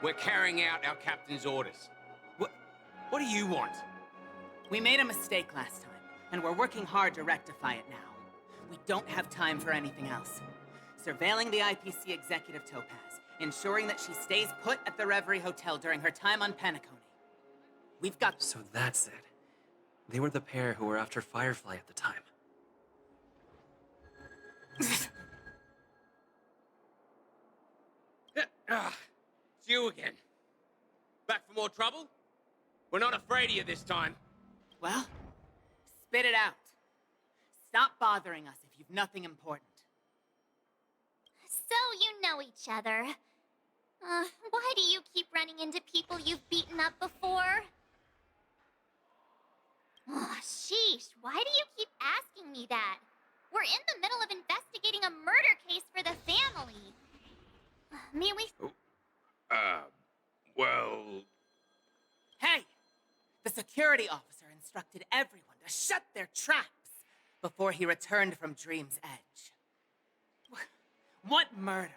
We're carrying out our captain's orders. What do you want? We made a mistake last time, and we're working hard to rectify it now. We don't have time for anything else. Surveilling the IPC executive Topaz, ensuring that she stays put at the Reverie Hotel during her time on Penacony. We've got... So that's it. They were the pair who were after Firefly at the time. It's you again. Back for more trouble? We're not afraid of you this time. Well, spit it out. Stop bothering us if you've nothing important. So you know each other. Why do you keep running into people you've beaten up before? Oh, sheesh, why do you keep asking me that? We're in the middle of investigating a murder case for the family. May we... Well... Hey! The security officer instructed everyone to shut their traps before he returned from Dream's Edge. What murder?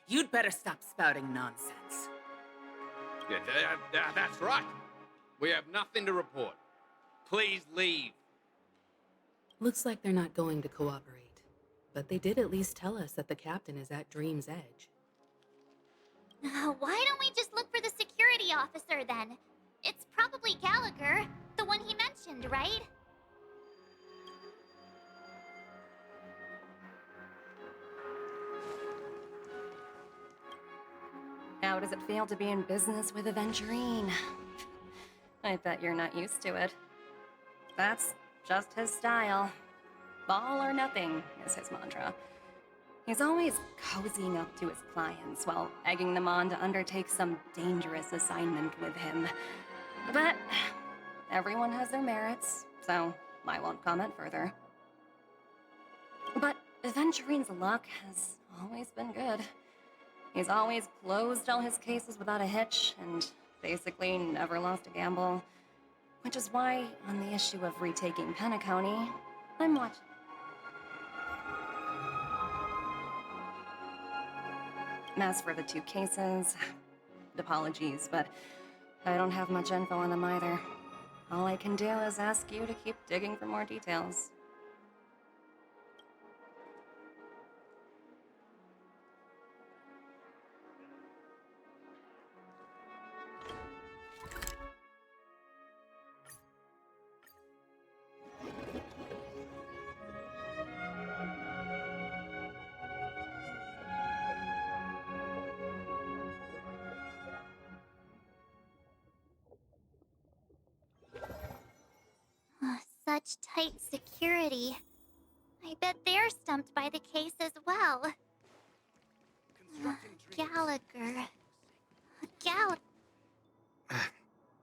You'd better stop spouting nonsense. Yeah, that's right. We have nothing to report. Please leave. Looks like they're not going to cooperate, but they did at least tell us that the captain is at Dream's Edge. Why don't we just look for the security officer then? It's probably Gallagher, the one he mentioned, right? How does it feel to be in business with Aventurine? I bet you're not used to it. That's just his style. All or nothing is his mantra. He's always cozying up to his clients while egging them on to undertake some dangerous assignment with him. But everyone has their merits, so I won't comment further. But Aventurine's luck has always been good. He's always closed all his cases without a hitch, and basically never lost a gamble. Which is why, on the issue of retaking Penacony, I'm watching. As for the two cases, apologies, but I don't have much info on them either. All I can do is ask you to keep digging for more details. Such tight security. I bet they're stumped by the case as well. Gallagher.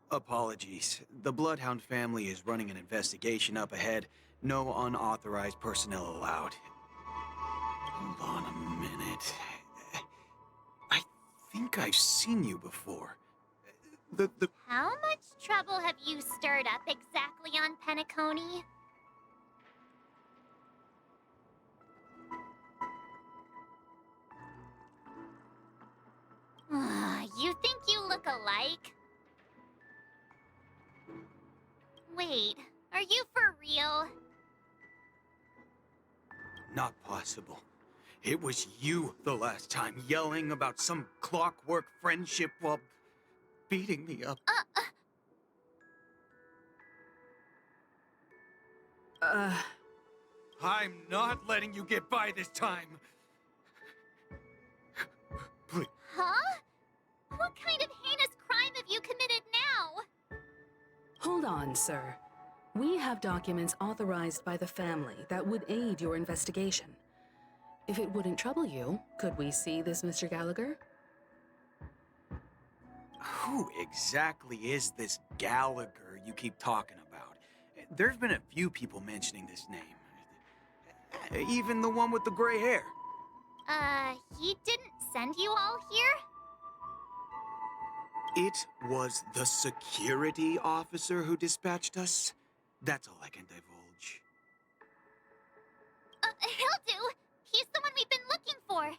Apologies. The Bloodhound family is running an investigation up ahead. No unauthorized personnel allowed. Hold on a minute. I think I've seen you before. How much trouble have you stirred up exactly on Penacony? You think you look alike? Wait, are you for real? Not possible. It was you the last time, yelling about some clockwork friendship while beating me up. I'm not letting you get by this time. Please. Huh? What kind of heinous crime have you committed now? Hold on, sir. We have documents authorized by the family that would aid your investigation. If it wouldn't trouble you, could we see this Mr. Gallagher? Who exactly is this Gallagher you keep talking about? There's been a few people mentioning this name. Even the one with the gray hair. He didn't send you all here? It was the security officer who dispatched us. That's all I can divulge. He'll do. He's the one we've been looking for.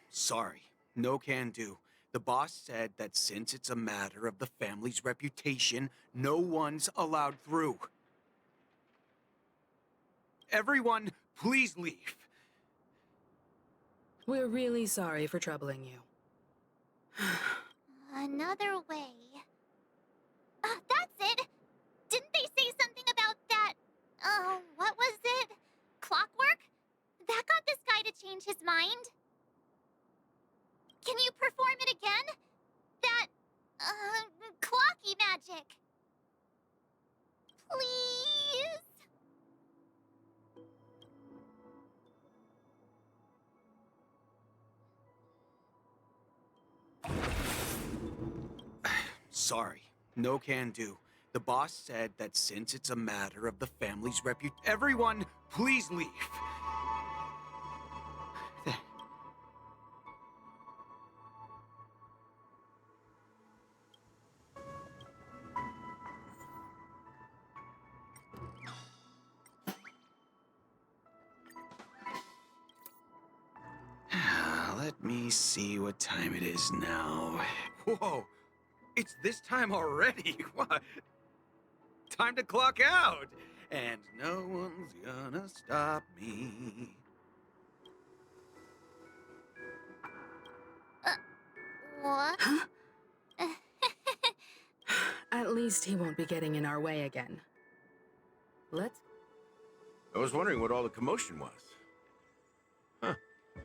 Sorry, no can do. The boss said that since it's a matter of the family's reputation, no one's allowed through. Everyone, please leave. We're really sorry for troubling you. Another way. That's it! Didn't they say something about that? What was it? Clockwork? That got this guy to change his mind. Can you perform it again? That, clocky magic. Please? Sorry, no can do. The boss said that since it's a matter of the family's reputation, everyone, please leave. Let me see what time it is now. Whoa, it's this time already. What? Time to clock out. And no one's gonna stop me. What? Huh? At least he won't be getting in our way again. Let's... I was wondering what all the commotion was. Huh.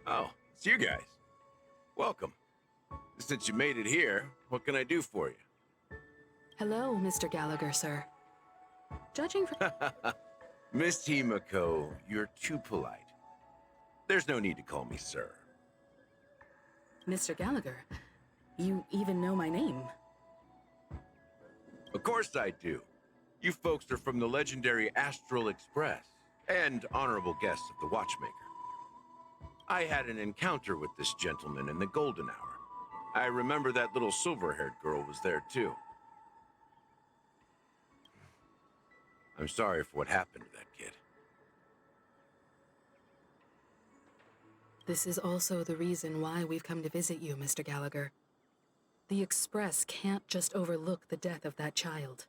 Oh, it's you guys. Welcome. Since you made it here, what can I do for you? Hello, Mr. Gallagher, sir. Judging from... Miss Himiko, you're too polite. There's no need to call me sir. Mr. Gallagher, you even know my name. Of course I do. You folks are from the legendary Astral Express and honorable guests of the Watchmaker. I had an encounter with this gentleman in the golden hour. I remember that little silver-haired girl was there too. I'm sorry for what happened to that kid. This is also the reason why we've come to visit you, Mr. Gallagher. The Express can't just overlook the death of that child.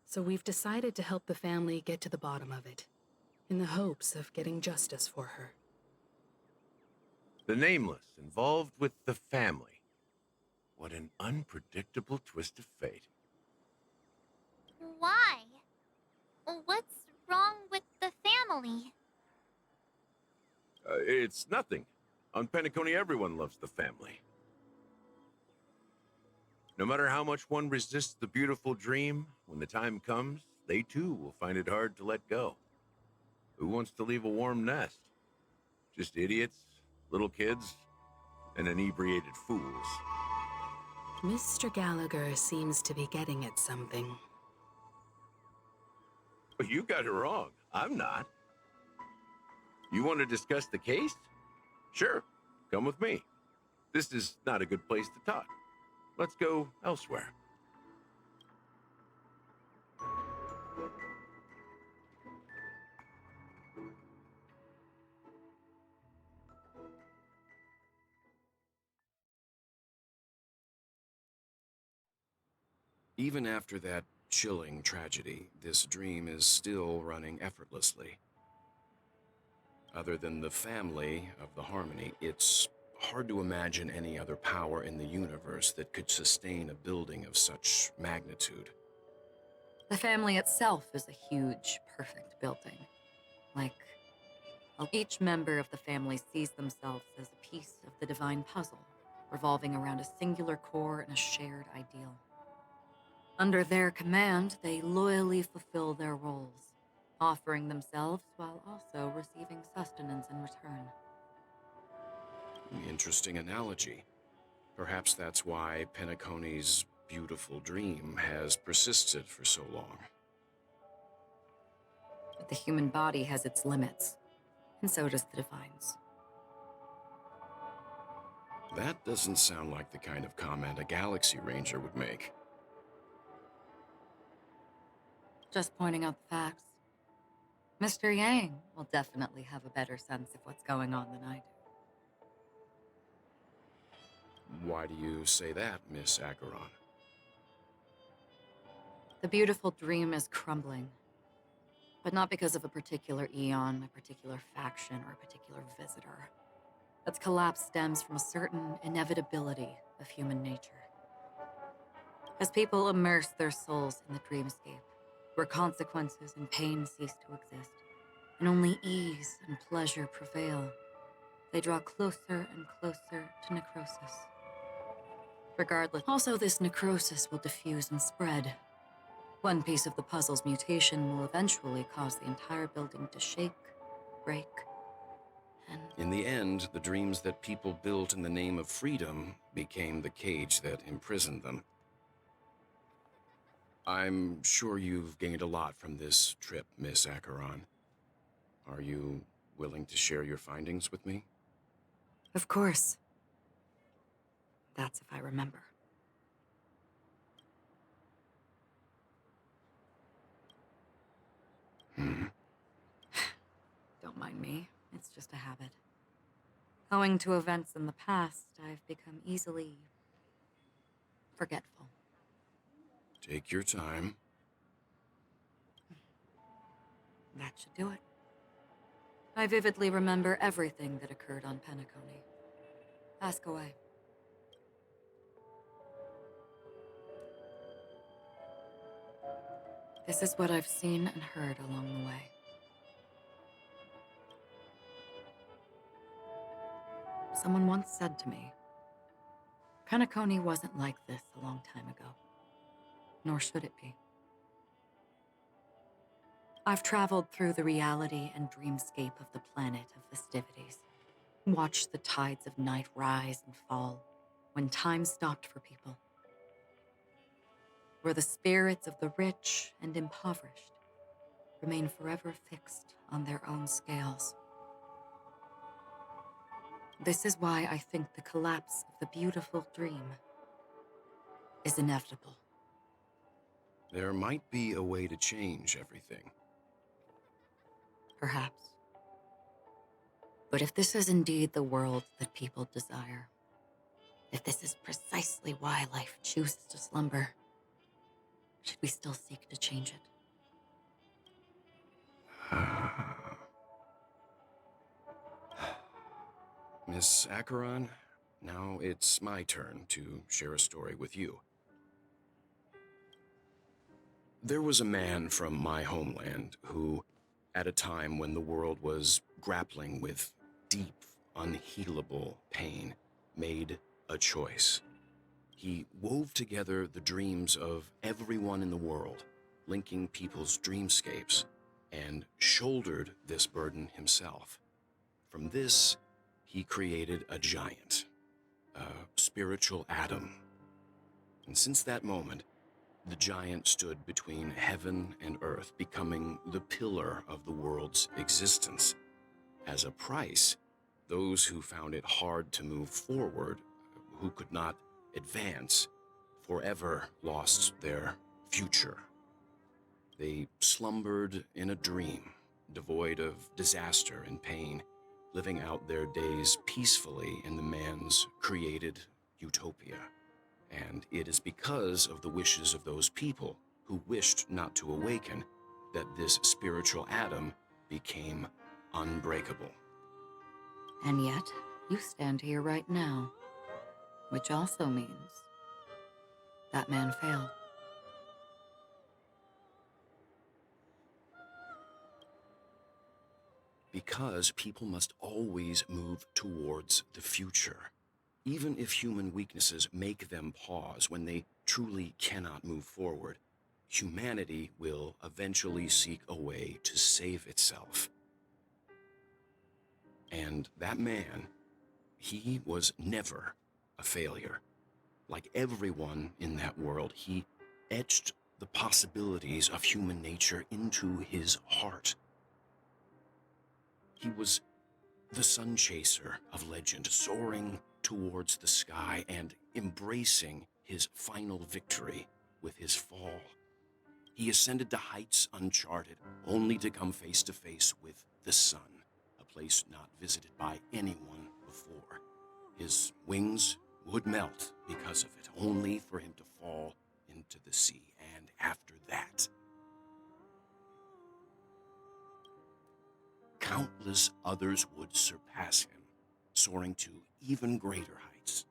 So we've decided to help the family get to the bottom of it, in the hopes of getting justice for her. The Nameless involved with the family. What an unpredictable twist of fate. Why? What's wrong with the family? It's nothing. On Penacony, everyone loves the family. No matter how much one resists the beautiful dream, when the time comes, they too will find it hard to let go. Who wants to leave a warm nest? Just idiots, little kids, and inebriated fools. Mr. Gallagher seems to be getting at something. But you got it wrong. I'm not. You want to discuss the case? Sure, come with me. This is not a good place to talk. Let's go elsewhere. Even after that chilling tragedy, this dream is still running effortlessly. Other than the family of the Harmony, it's hard to imagine any other power in the universe that could sustain a building of such magnitude. The family itself is a huge, perfect building. Like, each member of the family sees themselves as a piece of the divine puzzle, revolving around a singular core and a shared ideal. Under their command, they loyally fulfill their roles, offering themselves while also receiving sustenance in return. Interesting analogy. Perhaps that's why Penacony's beautiful dream has persisted for so long. But the human body has its limits, and so does the divine's. That doesn't sound like the kind of comment a Galaxy Ranger would make. Just pointing out the facts. Mr. Yang will definitely have a better sense of what's going on than I do. Why do you say that, Miss Acheron? The beautiful dream is crumbling. But not because of a particular eon, a particular faction, or a particular visitor. Its collapse stems from a certain inevitability of human nature. As people immerse their souls in the dreamscape, where consequences and pain cease to exist, and only ease and pleasure prevail, they draw closer and closer to necrosis. Regardless, also this necrosis will diffuse and spread. One piece of the puzzle's mutation will eventually cause the entire building to shake, break, and... In the end, the dreams that people built in the name of freedom became the cage that imprisoned them. I'm sure you've gained a lot from this trip, Miss Acheron. Are you willing to share your findings with me? Of course. That's if I remember. Don't mind me. It's just a habit. Owing to events in the past, I've become easily forgetful. Take your time. That should do it. I vividly remember everything that occurred on Penacony. Ask away. This is what I've seen and heard along the way. Someone once said to me, Penacony wasn't like this a long time ago, nor should it be. I've traveled through the reality and dreamscape of the planet of festivities, watched the tides of night rise and fall when time stopped for people, where the spirits of the rich and impoverished remain forever fixed on their own scales. This is why I think the collapse of the beautiful dream is inevitable. There might be a way to change everything. Perhaps. But if this is indeed the world that people desire, if this is precisely why life chooses to slumber, should we still seek to change it? Miss Acheron, now it's my turn to share a story with you. There was a man from my homeland who, at a time when the world was grappling with deep, unhealable pain, made a choice. He wove together the dreams of everyone in the world, linking people's dreamscapes, and shouldered this burden himself. From this, he created a giant, a spiritual atom. And since that moment, the giant stood between heaven and earth, becoming the pillar of the world's existence. As a price, those who found it hard to move forward, who could not advance, forever lost their future. They slumbered in a dream, devoid of disaster and pain, living out their days peacefully in the man's created utopia. And it is because of the wishes of those people who wished not to awaken that this spiritual atom became unbreakable. And yet, you stand here right now, which also means that man failed. Because people must always move towards the future. Even if human weaknesses make them pause when they truly cannot move forward, humanity will eventually seek a way to save itself. And that man, he was never a failure. Like everyone in that world, he etched the possibilities of human nature into his heart. He was the sun chaser of legend, soaring towards the sky and embracing his final victory with his fall. He ascended to heights uncharted, only to come face to face with the sun, a place not visited by anyone before. His wings would melt because of it, only for him to fall into the sea. And after that, countless others would surpass him, soaring to even greater heights.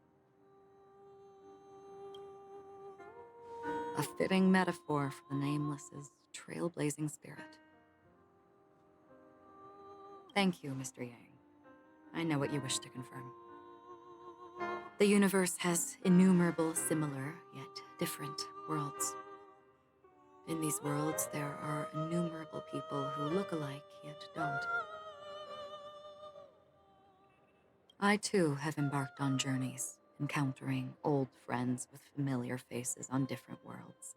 A fitting metaphor for the Nameless's trailblazing spirit. Thank you, Mr. Yang. I know what you wish to confirm. The universe has innumerable similar, yet different worlds. In these worlds, there are innumerable people who look alike, yet don't. I, too, have embarked on journeys, encountering old friends with familiar faces on different worlds,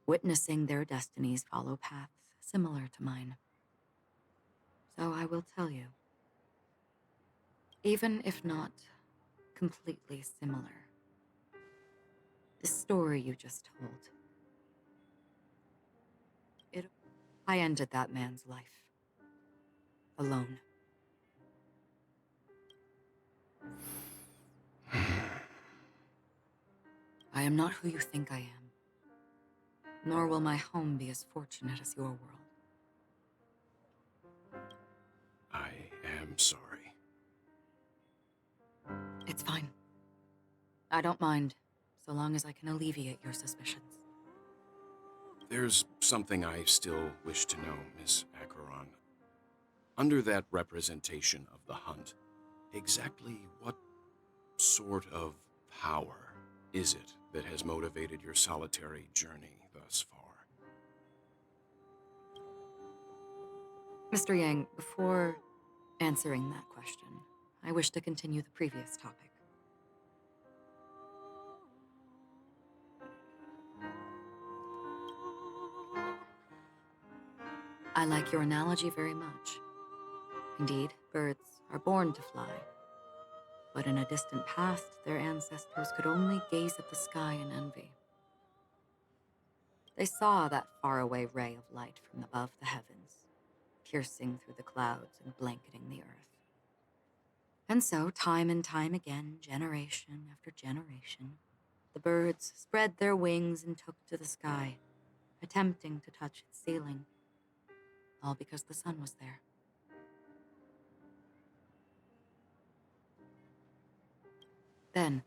witnessing their destinies follow paths similar to mine. So I will tell you, even if not completely similar, the story you just told, I ended that man's life. Alone. I am not who you think I am, nor will my home be as fortunate as your world. I am sorry. It's fine. I don't mind, so long as I can alleviate your suspicions. There's something I still wish to know, Miss Acheron. Under that representation of the hunt, exactly what sort of power is it that has motivated your solitary journey thus far? Mr. Yang, before answering that question, I wish to continue the previous topic. I like your analogy very much. Indeed, birds are born to fly. But in a distant past, their ancestors could only gaze at the sky in envy. They saw that faraway ray of light from above the heavens, piercing through the clouds and blanketing the earth. And so, time and time again, generation after generation, the birds spread their wings and took to the sky, attempting to touch its ceiling, all because the sun was there. Then,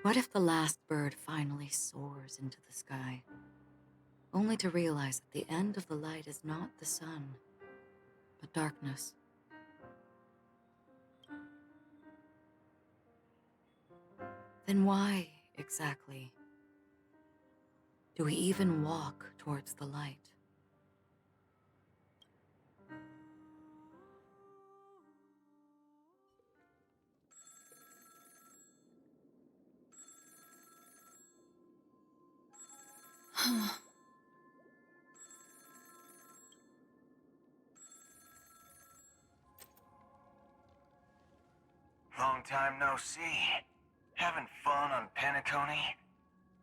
what if the last bird finally soars into the sky, only to realize that the end of the light is not the sun, but darkness? Then why, exactly, do we even walk towards the light? Long time no see. Having fun on Penacony?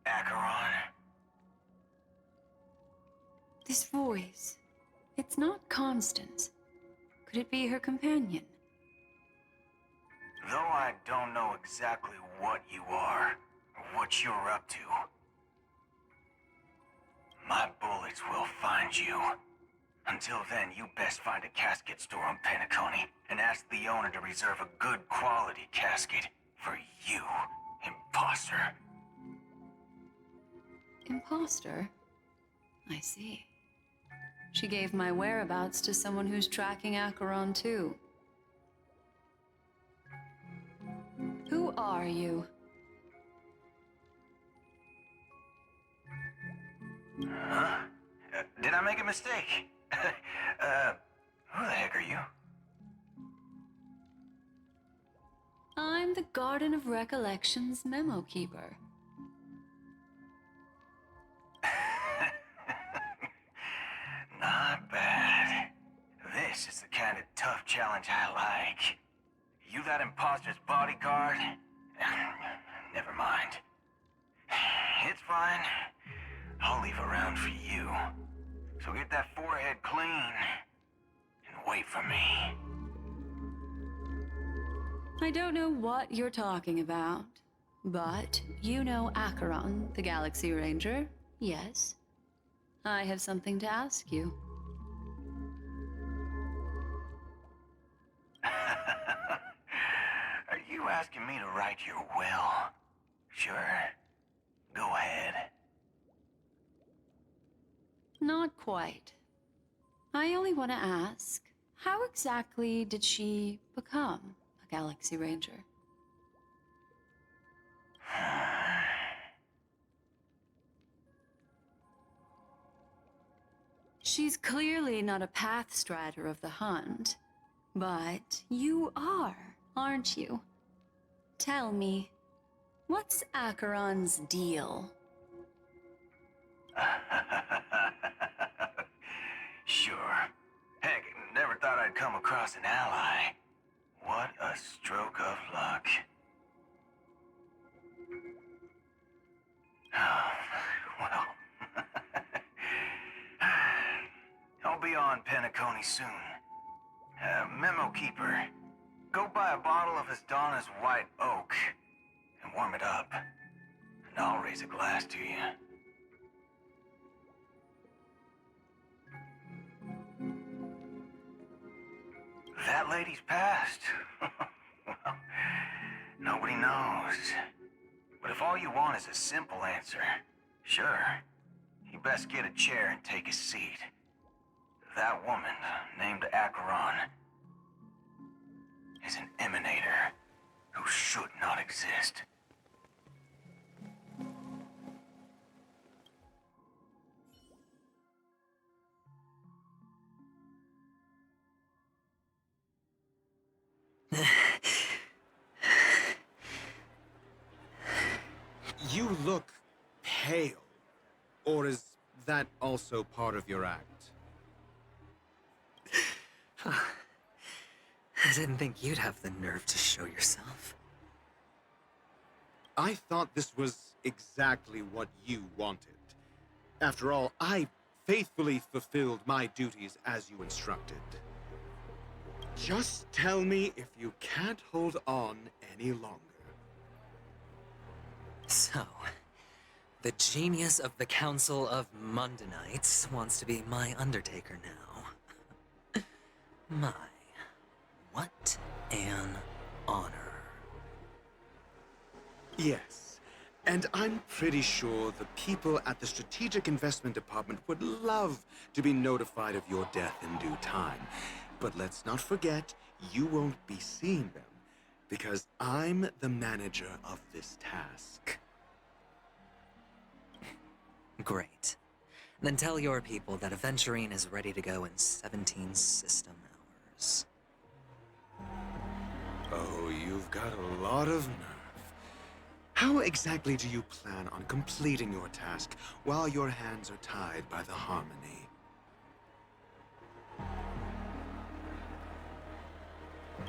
Acheron? This voice, it's not Constance. Could it be her companion? Though I don't know exactly what you are, or what you're up to, my bullets will find you. Until then, you best find a casket store on Penacony and ask the owner to reserve a good quality casket for you, imposter. Imposter? I see. She gave my whereabouts to someone who's tracking Acheron too. Who are you? Huh? Did I make a mistake? Who the heck are you? I'm the Garden of Recollection's memo keeper. Not bad. This is the kind of tough challenge I like. You that imposter's bodyguard? Never mind. It's fine. I'll leave a round for you. So get that forehead clean and wait for me. I don't know what you're talking about. But you know Acheron, the Galaxy Ranger, yes? I have something to ask you. Are you asking me to write your will? Sure. Go ahead. Not quite. I only want to ask, how exactly did she become a Galaxy Ranger? She's clearly not a path strider of the hunt, but you are, aren't you? Tell me, what's Acheron's deal? Sure. Heck, never thought I'd come across an ally. What a stroke of luck. Well, I'll be on Penacony soon. Memo keeper, go buy a bottle of Donna's white oak and warm it up, and I'll raise a glass to you. That lady's passed. Well, nobody knows. But if all you want is a simple answer, sure, you best get a chair and take a seat. That woman, named Acheron, is an emanator who should not exist. You look pale. Or is that also part of your act? I didn't think you'd have the nerve to show yourself. I thought this was exactly what you wanted. After all, I faithfully fulfilled my duties as you instructed. Just tell me if you can't hold on any longer. So, the genius of the Council of Mundanites wants to be my Undertaker now. My, what an honor. Yes, and I'm pretty sure the people at the Strategic Investment Department would love to be notified of your death in due time. But let's not forget, you won't be seeing them, because I'm the manager of this task. Great. Then tell your people that Aventurine is ready to go in 17 system hours. Oh, you've got a lot of nerve. How exactly do you plan on completing your task while your hands are tied by the Harmony?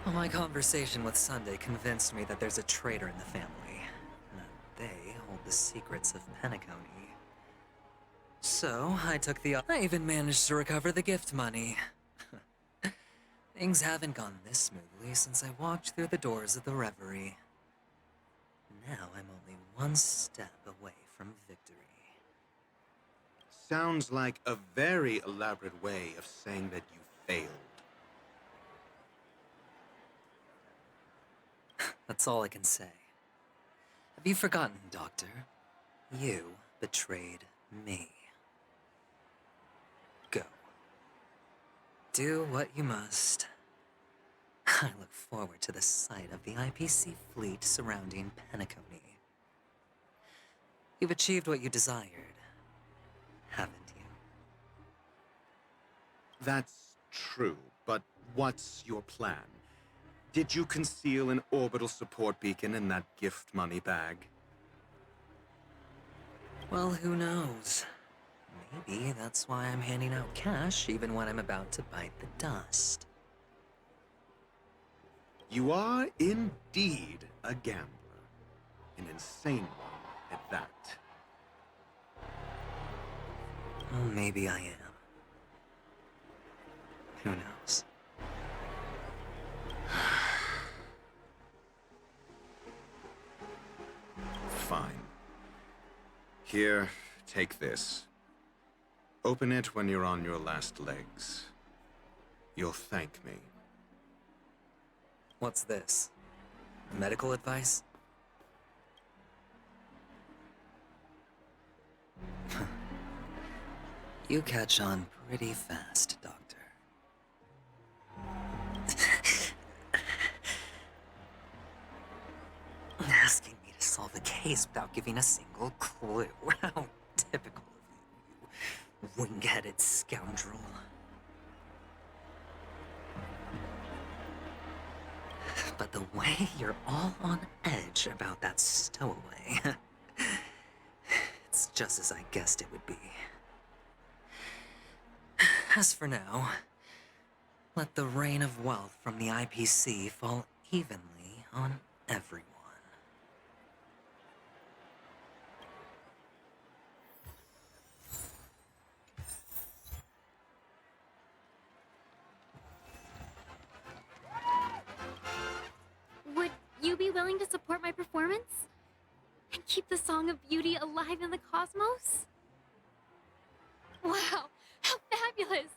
Well, my conversation with Sunday convinced me that there's a traitor in the family, and that they hold the secrets of Penacony. So, I took the... I even managed to recover the gift money. Things haven't gone this smoothly since I walked through the doors of the Reverie. Now I'm only one step away from victory. Sounds like a very elaborate way of saying that you failed. That's all I can say. Have you forgotten, Doctor? You betrayed me. Go. Do what you must. I look forward to the sight of the IPC fleet surrounding Penacony. You've achieved what you desired, haven't you? That's true, but what's your plan? Did you conceal an orbital support beacon in that gift money bag? Well, who knows? Maybe that's why I'm handing out cash even when I'm about to bite the dust. You are indeed a gambler. An insane one at that. Well, maybe I am. Who knows? Fine. Here, take this. Open it when you're on your last legs. You'll thank me. What's this? Medical advice? You catch on pretty fast, Doctor. Asking me to solve a case without giving a single clue. How typical of you, you wing-headed scoundrel. But the way you're all on edge about that stowaway, it's just as I guessed it would be. As for now, let the rain of wealth from the IPC fall evenly on everyone. Would you be willing to support my performance? And keep the Song of Beauty alive in the cosmos? Wow, how fabulous!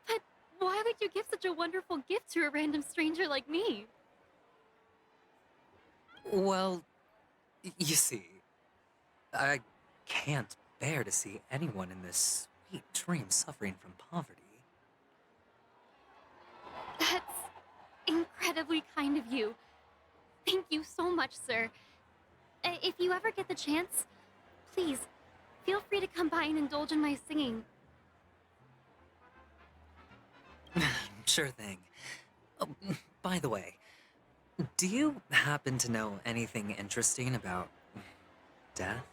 But why would you give such a wonderful gift to a random stranger like me? Well, you see, I can't bear to see anyone in this sweet dream suffering from poverty. That's incredibly kind of you. Thank you so much, sir. If you ever get the chance, please, feel free to come by and indulge in my singing. Sure thing. Oh, by the way, do you happen to know anything interesting about death?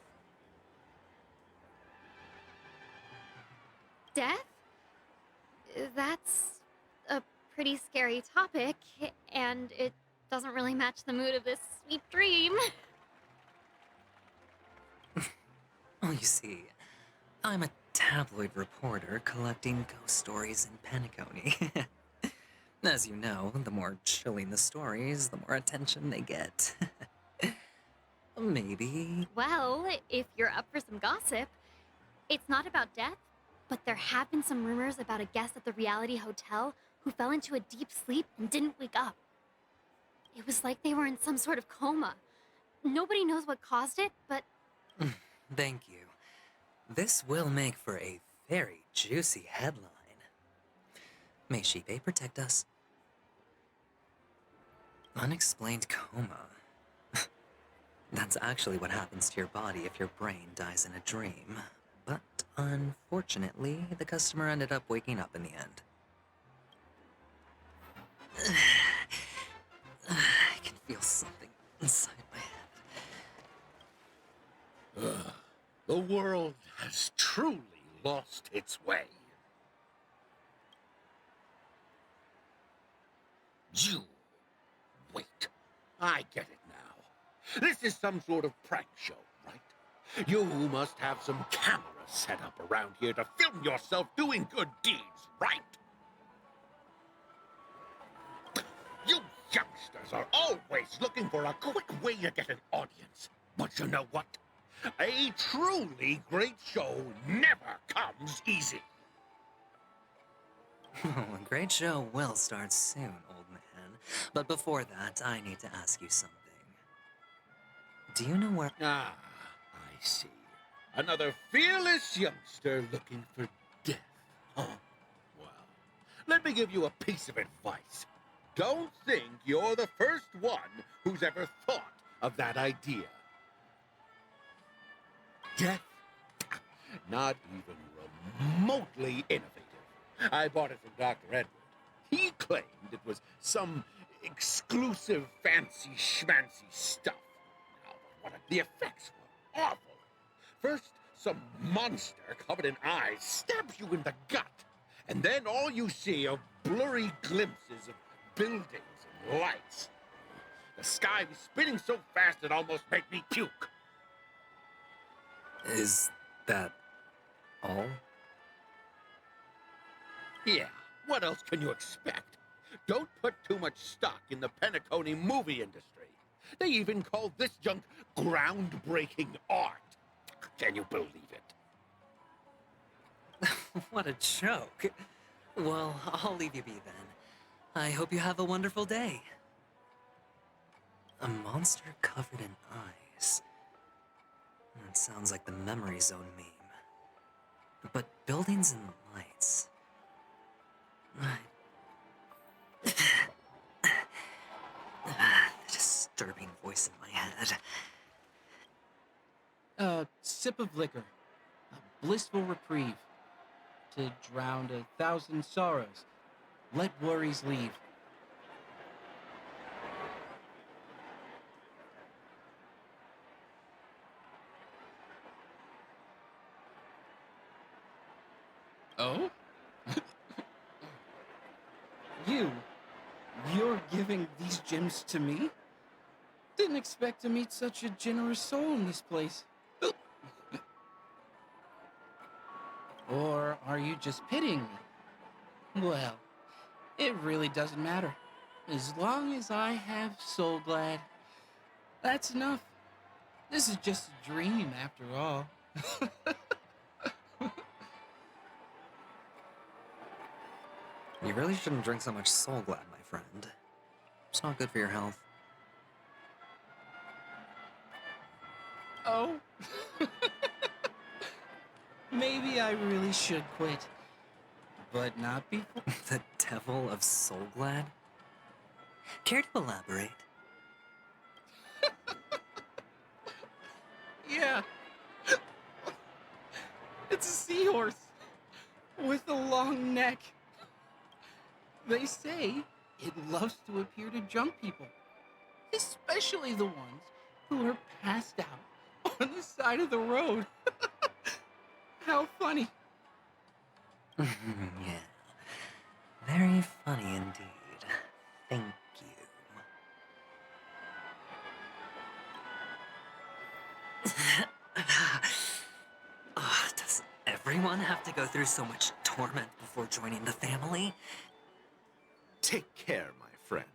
Death? That's a pretty scary topic, and it doesn't really match the mood of this sweet dream. Oh, you see, I'm a tabloid reporter collecting ghost stories in Penacony. As you know, the more chilling the stories, the more attention they get. Maybe... Well, if you're up for some gossip, it's not about death, but there have been some rumors about a guest at the reality hotel who fell into a deep sleep and didn't wake up. It was like they were in some sort of coma. Nobody knows what caused it, but... Thank you. This will make for a very juicy headline. May Shibe protect us. Unexplained coma. That's actually what happens to your body if your brain dies in a dream. But unfortunately, the customer ended up waking up in the end. I can feel something inside my head. The world has truly lost its way. You wait. I get it now. This is some sort of prank show, right? You must have some cameras set up around here to film yourself doing good deeds, right? You youngsters are always looking for a quick way to get an audience. But you know what? A truly great show never comes easy. A great show will start soon, old man. But before that, I need to ask you something. Do you know where... Ah, I see. Another fearless youngster looking for death. Huh. Well, let me give you a piece of advice. Don't think you're the first one who's ever thought of that idea. Death? Not even remotely innovative. I bought it from Dr. Edward. He claimed it was some exclusive fancy schmancy stuff. Now, the effects were awful. First, some monster covered in eyes stabs you in the gut. And then all you see are blurry glimpses of buildings and lights. The sky was spinning so fast it almost made me puke. Is that all? Yeah, what else can you expect? Don't put too much stock in the Penacony movie industry. They even call this junk groundbreaking art. Can you believe it? What a joke. Well, I'll leave you be then. I hope you have a wonderful day. A monster covered in eyes. That sounds like the Memory Zone meme. But buildings and lights... The disturbing voice in my head. A sip of liquor. A blissful reprieve. To drown 1,000 sorrows. Let worries leave. Oh? You're giving these gems to me? Didn't expect to meet such a generous soul in this place. Or are you just pitying me? Well, it really doesn't matter. As long as I have Soul Glad, that's enough. This is just a dream after all. You really shouldn't drink so much Soul Glad, my friend. It's not good for your health. Oh? Maybe I really should quit. But not before... The devil of Soul Glad? Care to elaborate? Yeah. It's a seahorse. With a long neck. They say it loves to appear to drunk people. Especially the ones who are passed out on the side of the road. How funny. Yeah. Very funny indeed. Thank you. Does everyone have to go through so much torment before joining the family? Take care, my friend.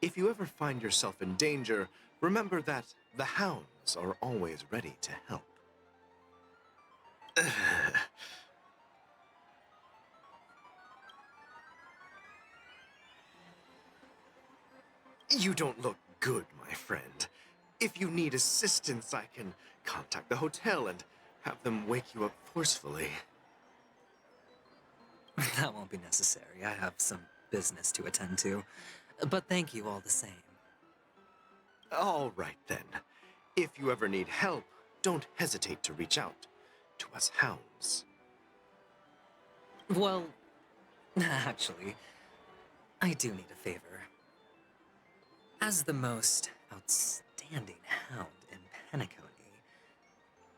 If you ever find yourself in danger, remember that the hounds are always ready to help. You don't look good, my friend. If you need assistance, I can contact the hotel and have them wake you up forcefully. That won't be necessary. I have some business to attend to. But thank you all the same. All right, then. If you ever need help, don't hesitate to reach out to us hounds. Well, actually, I do need a favor. As the most outstanding hound in Penacony,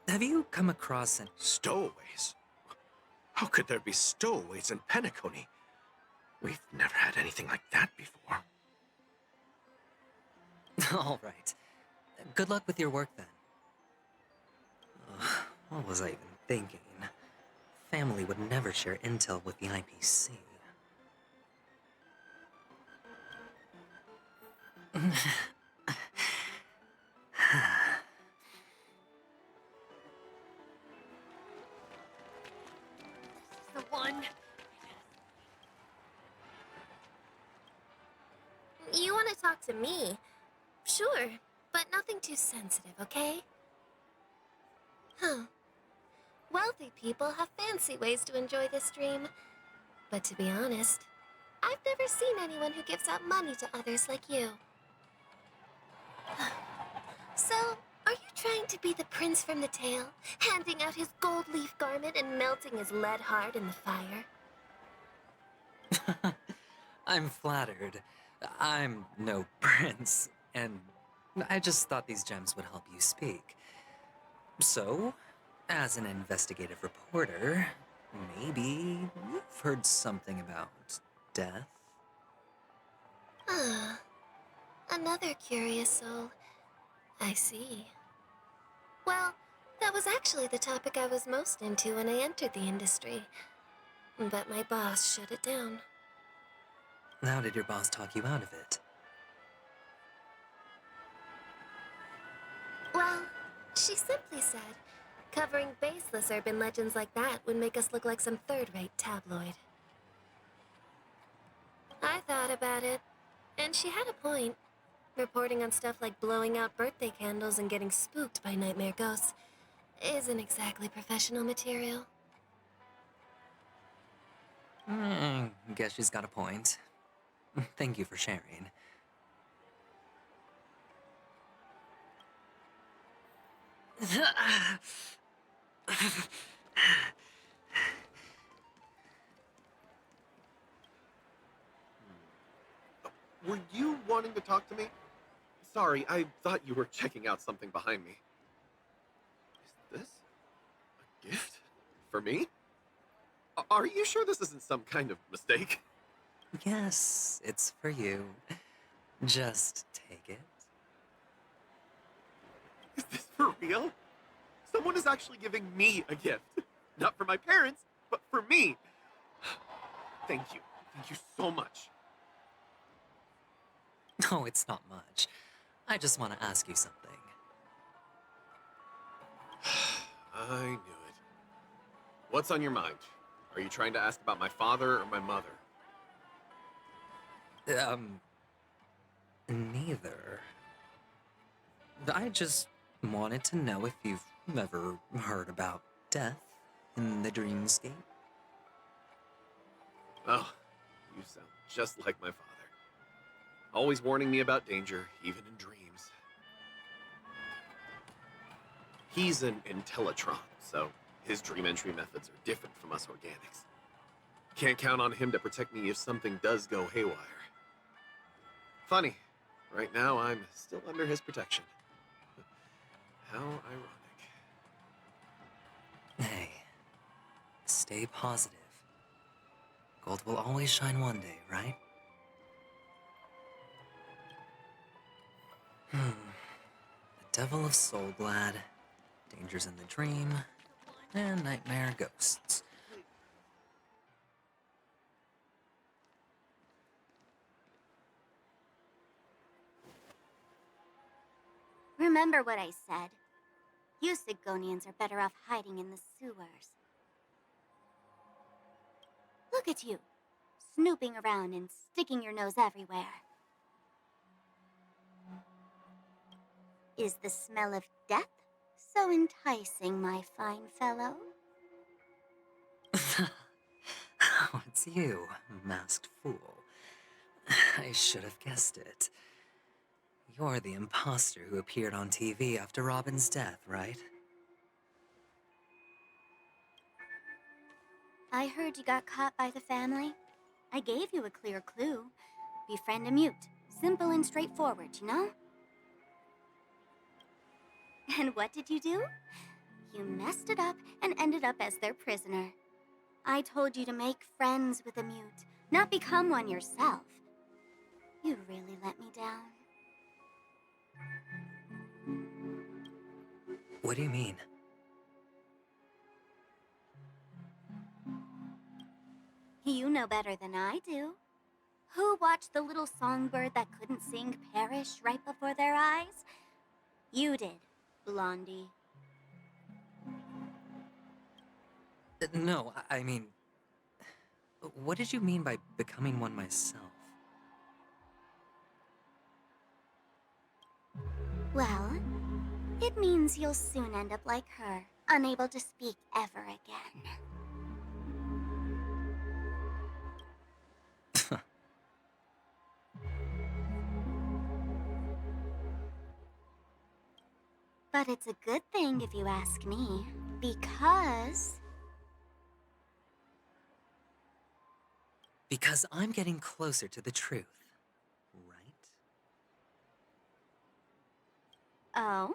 have you come across an... Stowaways? How could there be stowaways in Penacony? We've never had anything like that before. All right. Good luck with your work, then. What was I even thinking? Family would never share intel with the IPC. The one. You want to talk to me? Sure, but nothing too sensitive, okay? Huh. Wealthy people have fancy ways to enjoy this dream. But to be honest, I've never seen anyone who gives out money to others like you. So, are you trying to be the prince from the tale, handing out his gold leaf garment and melting his lead heart in the fire? I'm flattered. I'm no prince, and I just thought these gems would help you speak. So, as an investigative reporter, maybe you've heard something about death? Ah, another curious soul. I see. Well, that was actually the topic I was most into when I entered the industry. But my boss shut it down. How did your boss talk you out of it? She simply said, covering baseless urban legends like that would make us look like some third-rate tabloid. I thought about it, and she had a point. Reporting on stuff like blowing out birthday candles and getting spooked by nightmare ghosts isn't exactly professional material. Guess she's got a point. Thank you for sharing. Were you wanting to talk to me? Sorry, I thought you were checking out something behind me. Is this a gift? For me? Are you sure this isn't some kind of mistake? Yes, it's for you. Just take it. Is this for real? Someone is actually giving me a gift. Not for my parents, but for me. Thank you. Thank you so much. No, it's not much. I just want to ask you something. I knew it. What's on your mind? Are you trying to ask about my father or my mother? Neither. I just wanted to know if you've ever heard about death in the dreamscape. Oh, you sound just like my father. Always warning me about danger, even in dreams. He's an Intellitron, so his dream entry methods are different from us organics. Can't count on him to protect me if something does go haywire. Funny, right now I'm still under his protection. How ironic. Hey, stay positive. Gold will always shine one day, right? The Devil of Soulglad, Dangers in the Dream, and Nightmare Ghosts. Remember what I said. You Sigonians are better off hiding in the sewers. Look at you, snooping around and sticking your nose everywhere. Is the smell of death so enticing, my fine fellow? Oh, it's you, masked fool. I should have guessed it. You're the imposter who appeared on TV after Robin's death, right? I heard you got caught by the family. I gave you a clear clue. Befriend a mute. Simple and straightforward, you know? And what did you do? You messed it up and ended up as their prisoner. I told you to make friends with a mute, not become one yourself. You really let me down. What do you mean? You know better than I do. Who watched the little songbird that couldn't sing perish right before their eyes? You did, Blondie. No, I mean... What did you mean by becoming one myself? Well, it means you'll soon end up like her, unable to speak ever again. But it's a good thing if you ask me, because... Because I'm getting closer to the truth, right? Oh?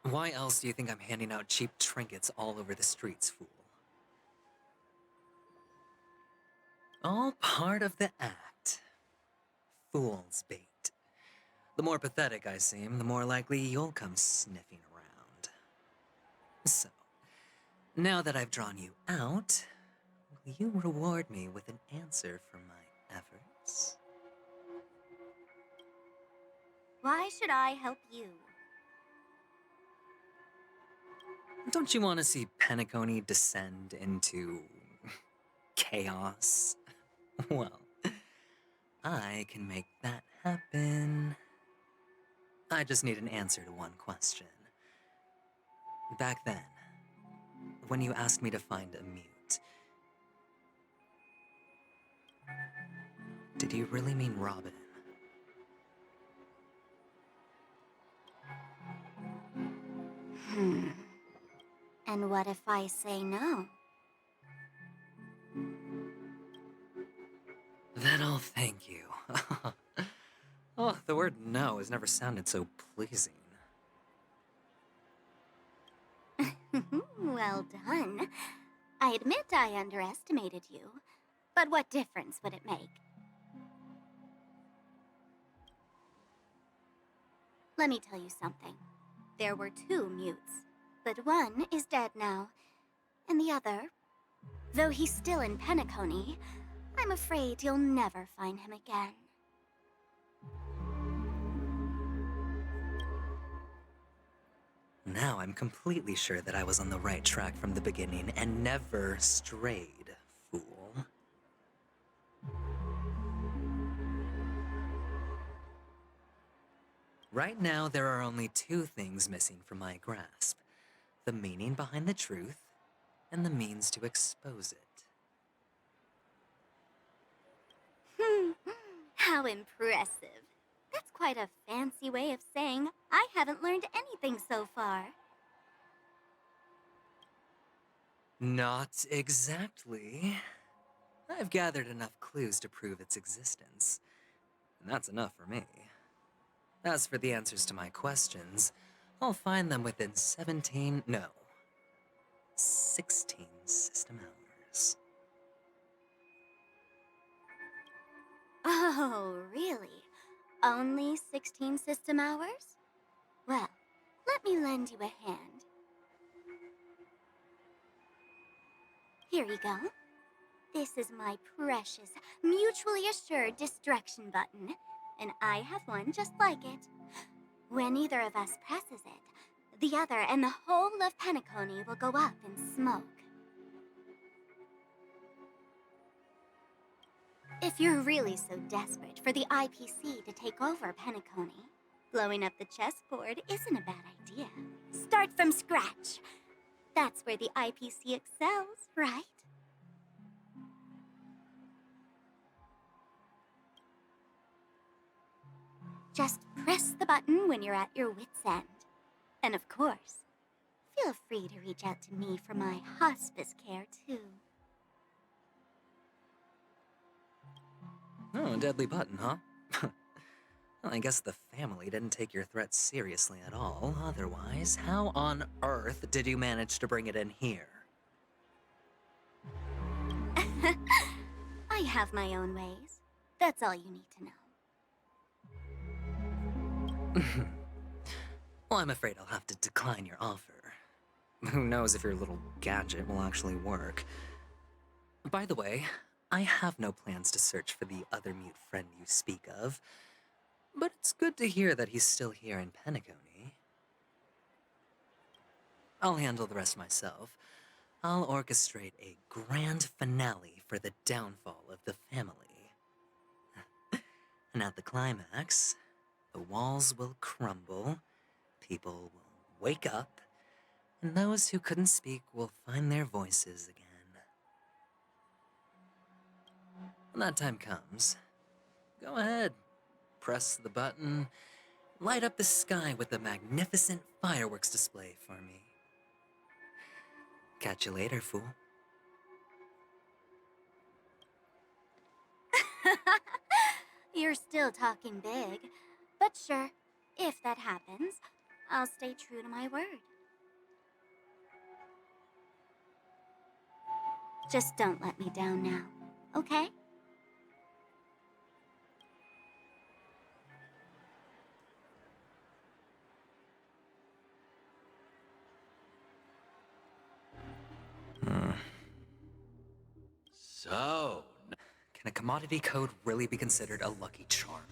Why else do you think I'm handing out cheap trinkets all over the streets, fool? All part of the act. Fool's bait. The more pathetic I seem, the more likely you'll come sniffing around. So, now that I've drawn you out, will you reward me with an answer for my efforts? Why should I help you? Don't you want to see Penacony descend into chaos? Well, I can make that happen. I just need an answer to one question. Back then, when you asked me to find a mute, did you really mean Robin? And what if I say no? Then I'll thank you. Oh, the word no has never sounded so pleasing. Well done. I admit I underestimated you, but what difference would it make? Let me tell you something. There were 2 mutes, but one is dead now, and the other, though he's still in Penacony, I'm afraid you'll never find him again. Now I'm completely sure that I was on the right track from the beginning and never strayed, fool. Right now, there are only 2 things missing from my grasp: the meaning behind the truth and the means to expose it. How impressive. That's quite a fancy way of saying I haven't learned anything so far. Not exactly. I've gathered enough clues to prove its existence, and that's enough for me. As for the answers to my questions, I'll find them within 16 system hours. Oh, really? Only 16 system hours? Well, let me lend you a hand. Here you go. This is my precious, mutually assured destruction button, and I have one just like it. When either of us presses it, the other and the whole of Penacony will go up in smoke. If you're really so desperate for the IPC to take over Penacony, blowing up the chessboard isn't a bad idea. Start from scratch. That's where the IPC excels, right? Just press the button when you're at your wit's end. And of course, feel free to reach out to me for my hospice care, too. Oh, a deadly button, huh? Well, I guess the family didn't take your threat seriously at all. Otherwise, how on earth did you manage to bring it in here? I have my own ways. That's all you need to know. Well, I'm afraid I'll have to decline your offer. Who knows if your little gadget will actually work. By the way, I have no plans to search for the other mute friend you speak of, but it's good to hear that he's still here in Penacony. I'll handle the rest myself. I'll orchestrate a grand finale for the downfall of the family. And at the climax, the walls will crumble, people will wake up, and those who couldn't speak will find their voices again. When that time comes, go ahead, press the button, light up the sky with a magnificent fireworks display for me. Catch you later, fool. You're still talking big, but sure, if that happens, I'll stay true to my word. Just don't let me down now, okay? So, can a commodity code really be considered a lucky charm?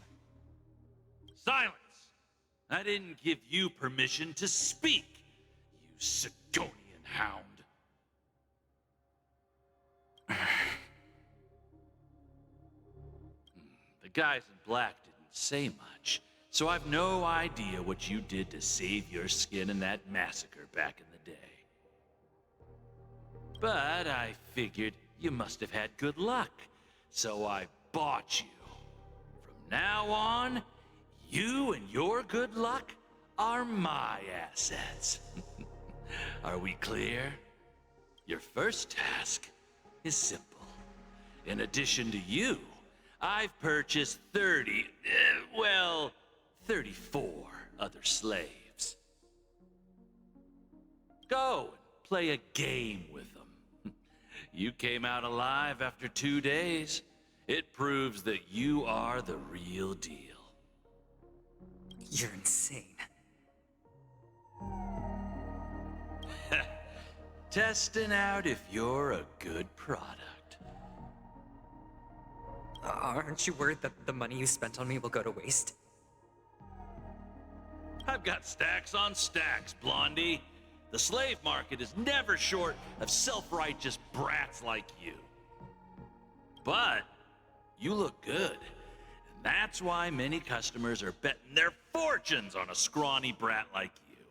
Silence! I didn't give you permission to speak, you Sigonian hound. The guys in black didn't say much, so I've no idea what you did to save your skin in that massacre back in the day. But I figured you must have had good luck, so I bought you. From now on, you and your good luck are my assets. Are we clear? Your first task is simple. In addition to you, I've purchased 34 other slaves. Go and play a game with them. You came out alive after 2 days. It proves that you are the real deal. You're insane. Testing out if you're a good product. Aren't you worried that the money you spent on me will go to waste? I've got stacks on stacks, Blondie. The slave market is never short of self-righteous brats like you. But you look good, and that's why many customers are betting their fortunes on a scrawny brat like you.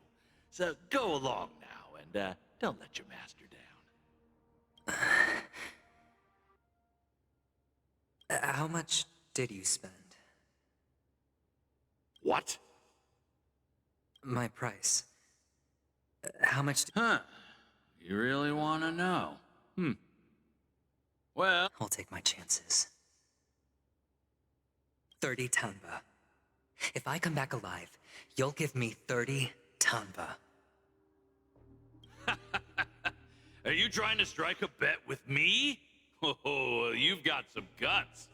So go along now, and don't let your master down. How much did you spend? What? My price. How much? Huh. You really want to know? Well, I'll take my chances. 30 tanba. If I come back alive, you'll give me 30 tanba. Are you trying to strike a bet with me? Oh, you've got some guts.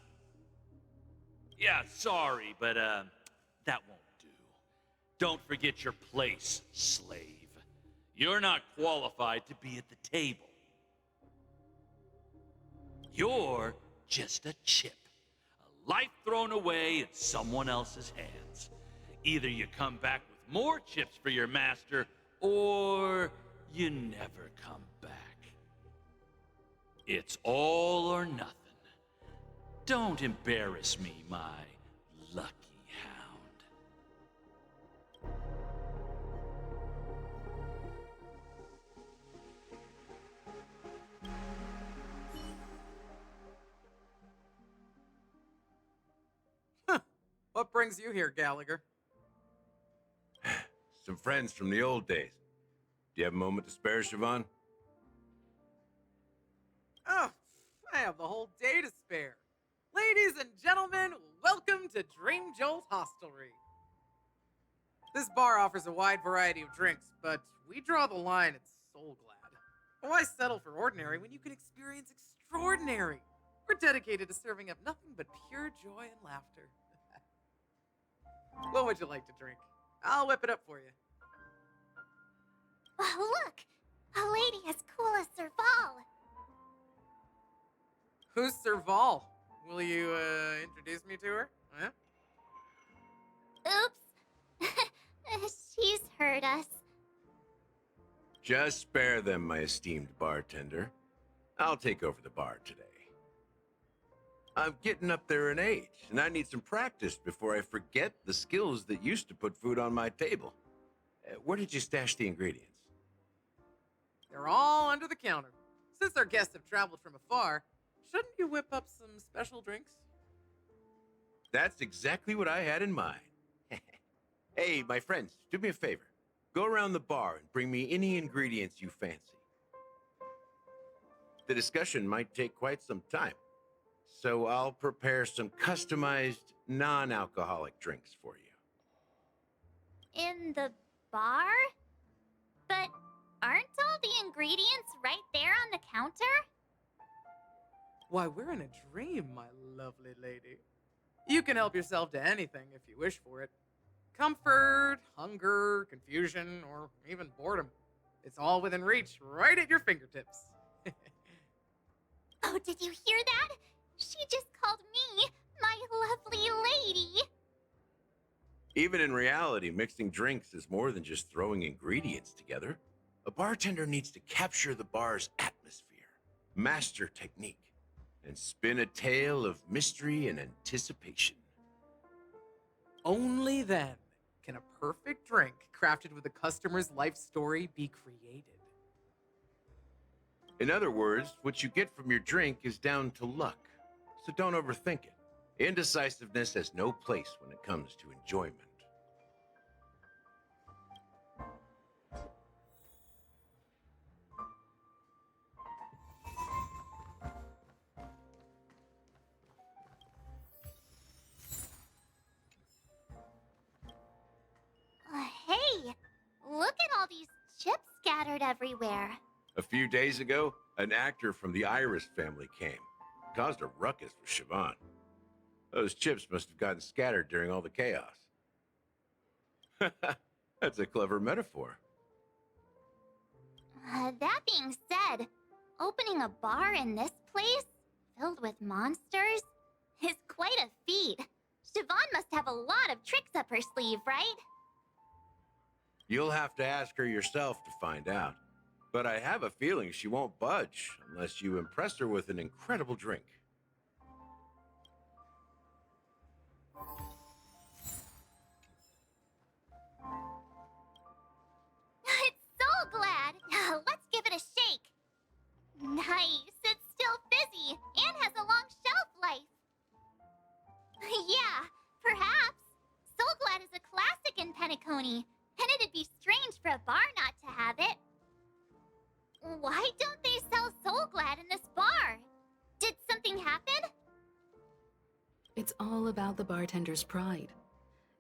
Yeah, sorry, but that won't do. Don't forget your place, slave. You're not qualified to be at the table. You're just a chip. A life thrown away in someone else's hands. Either you come back with more chips for your master, or you never come back. It's all or nothing. Don't embarrass me, my lucky hound. What brings you here, Gallagher? Some friends from the old days. Do you have a moment to spare, Siobhan? Oh, I have the whole day to spare. Ladies and gentlemen, welcome to Dream Jolt Hostelry. This bar offers a wide variety of drinks, but we draw the line at Soul Glad. Why settle for ordinary when you can experience extraordinary? We're dedicated to serving up nothing but pure joy and laughter. What would you like to drink? I'll whip it up for you. Oh, look! A lady as cool as Serval. Who's Serval? Will you, introduce me to her? Huh? Oops. She's heard us. Just spare them, my esteemed bartender. I'll take over the bar today. I'm getting up there in age, and I need some practice before I forget the skills that used to put food on my table. Where did you stash the ingredients? They're all under the counter. Since our guests have traveled from afar, shouldn't you whip up some special drinks? That's exactly what I had in mind. Hey, my friends, do me a favor. Go around the bar and bring me any ingredients you fancy. The discussion might take quite some time, so I'll prepare some customized, non-alcoholic drinks for you. In the bar? But aren't all the ingredients right there on the counter? Why, we're in a dream, my lovely lady. You can help yourself to anything if you wish for it. Comfort, hunger, confusion, or even boredom. It's all within reach, right at your fingertips. Oh, did you hear that? She just called me my lovely lady. Even in reality, mixing drinks is more than just throwing ingredients together. A bartender needs to capture the bar's atmosphere, master technique, and spin a tale of mystery and anticipation. Only then can a perfect drink crafted with a customer's life story be created. In other words, what you get from your drink is down to luck, so don't overthink it. Indecisiveness has no place when it comes to enjoyment. Hey, look at all these chips scattered everywhere. A few days ago, an actor from the Iris family came. Caused a ruckus with Siobhan. Those chips must have gotten scattered during all the chaos. That's a clever metaphor. That being said, opening a bar in this place, filled with monsters, is quite a feat. Siobhan must have a lot of tricks up her sleeve, right? You'll have to ask her yourself to find out. But I have a feeling she won't budge unless you impress her with an incredible drink. It's so glad. Let's give it a shake. Nice. It's still fizzy and has a long shelf life. Yeah, perhaps. So glad is a classic in Penacony, and it'd be strange for a bar not to have it. Why don't they sell Soul Glad in this bar? Did something happen? It's all about the bartender's pride.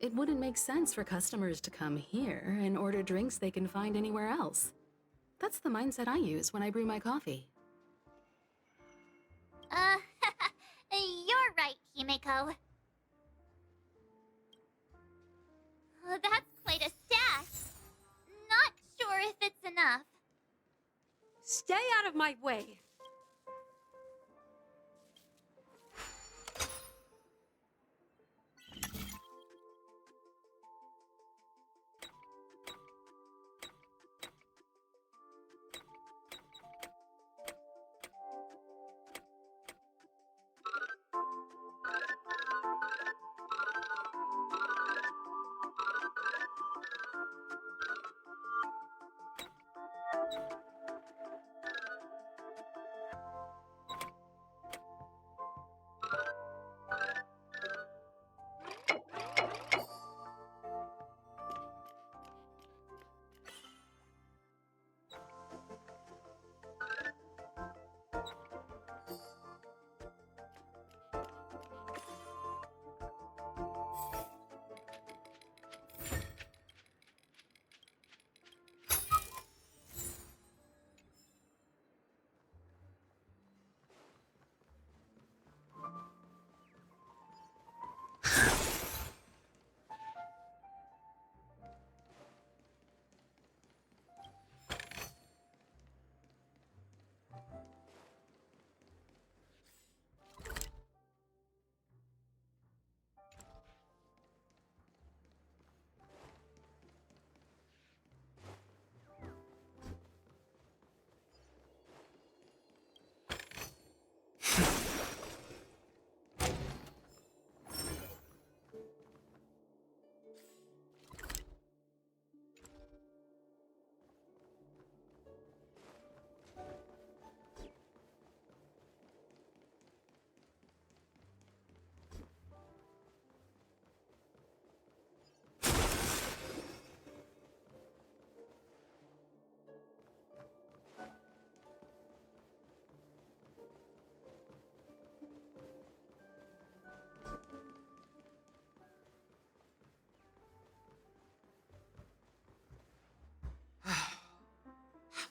It wouldn't make sense for customers to come here and order drinks they can find anywhere else. That's the mindset I use when I brew my coffee. You're right, Himeko. That's quite a stash. Not sure if it's enough. Stay out of my way.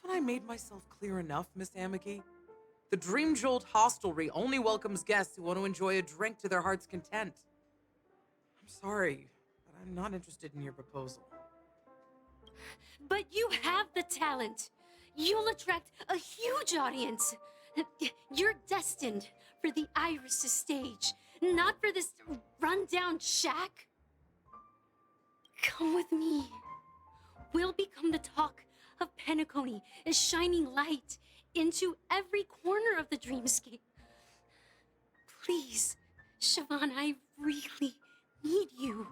Haven't I made myself clear enough, Miss Amiki? The Dream Jolt hostelry only welcomes guests who want to enjoy a drink to their heart's content. I'm sorry, but I'm not interested in your proposal. But you have the talent. You'll attract a huge audience. You're destined for the Iris stage, not for this rundown shack. Come with me. We'll become the talk of Penacony, a shining light into every corner of the dreamscape. Please, Siobhan, I really need you.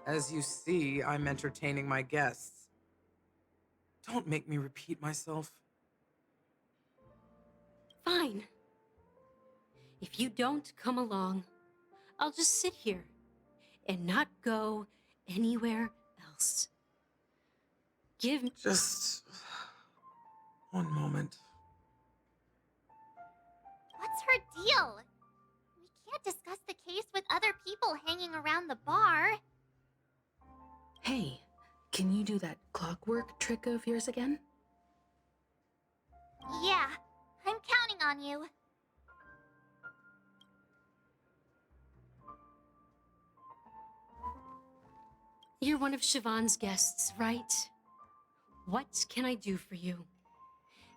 As you see, I'm entertaining my guests. Don't make me repeat myself. Fine. If you don't come along, I'll just sit here and not go anywhere else. Give me just one moment. What's her deal? We can't discuss the case with other people hanging around the bar. Hey, can you do that clockwork trick of yours again? Yeah, I'm counting on you. You're one of Siobhan's guests, right? What can I do for you?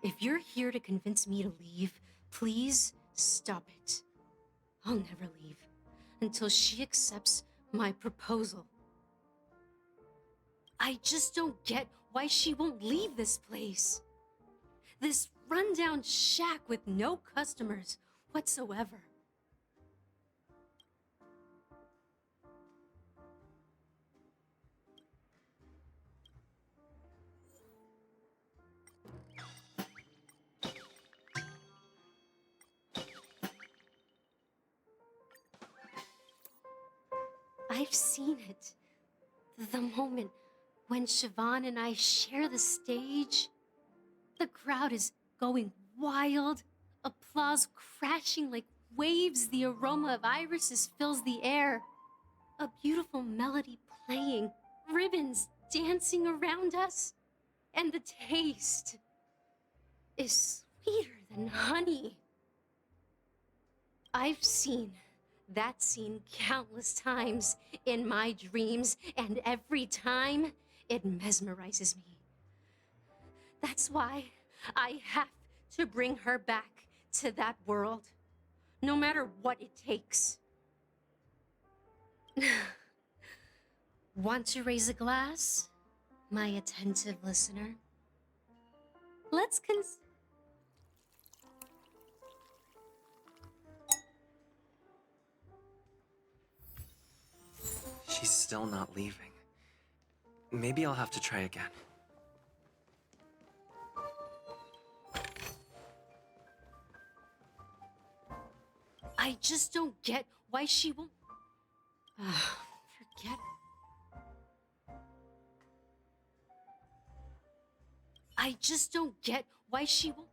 If you're here to convince me to leave, please stop it. I'll never leave until she accepts my proposal. I just don't get why she won't leave this place. This rundown shack with no customers whatsoever. I've seen it. The moment when Siobhan and I share the stage, the crowd is going wild, applause crashing like waves, the aroma of irises fills the air, a beautiful melody playing, ribbons dancing around us, and the taste is sweeter than honey. I've seen that scene countless times in my dreams, and every time it mesmerizes me. That's why I have to bring her back to that world, no matter what it takes. Want to raise a glass, my attentive listener? Let's She's still not leaving. Maybe I'll have to try again. I just don't get why she won't. Forget it. I just don't get why she won't.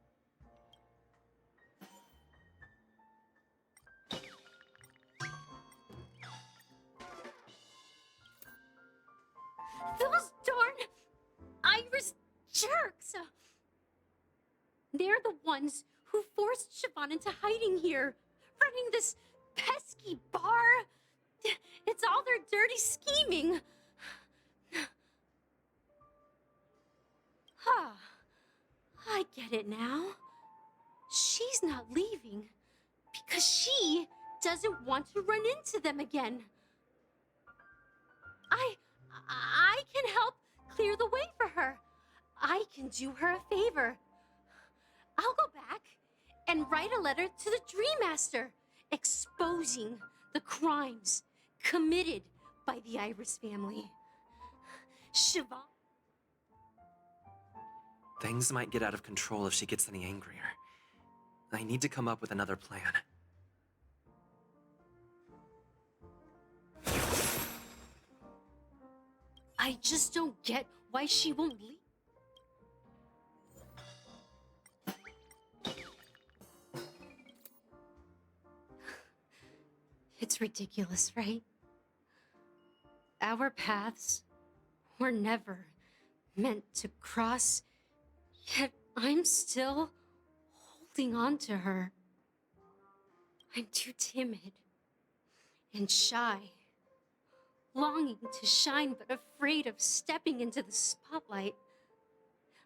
Those darn Irish jerks! They're the ones who forced Siobhan into hiding here, running this pesky bar. It's all their dirty scheming. I get it now. She's not leaving because she doesn't want to run into them again. I can help clear the way for her. I can do her a favor. I'll go back and write a letter to the Dream Master exposing the crimes committed by the Iris family. Siobhan. Things might get out of control if she gets any angrier. I need to come up with another plan. I just don't get why she won't leave. It's ridiculous, right? Our paths were never meant to cross, yet I'm still holding on to her. I'm too timid and shy, longing to shine but afraid of stepping into the spotlight.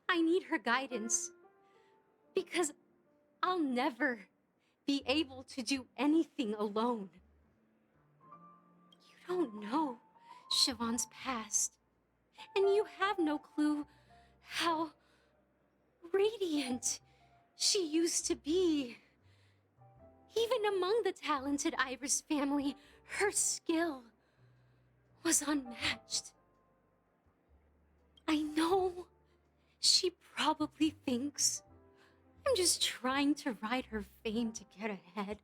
I need her guidance because I'll never be able to do anything alone. don't know Siobhan's past. And you have no clue how radiant she used to be. Even among the talented Iris family, her skill was unmatched. I know she probably thinks I'm just trying to ride her fame to get ahead.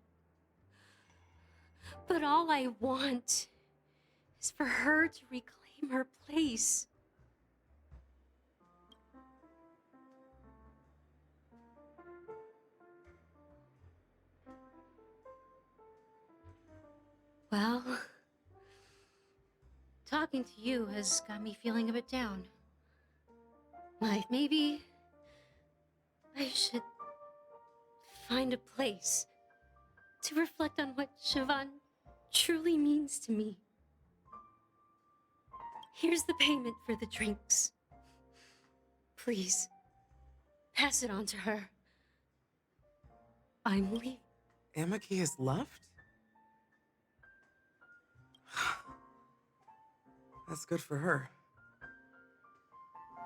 But all I want is for her to reclaim her place. Well, talking to you has got me feeling a bit down. Like, maybe I should find a place to reflect on what Siobhan truly means to me. Here's the payment for the drinks. Please, pass it on to her. I'm leaving. Amaki has left? That's good for her.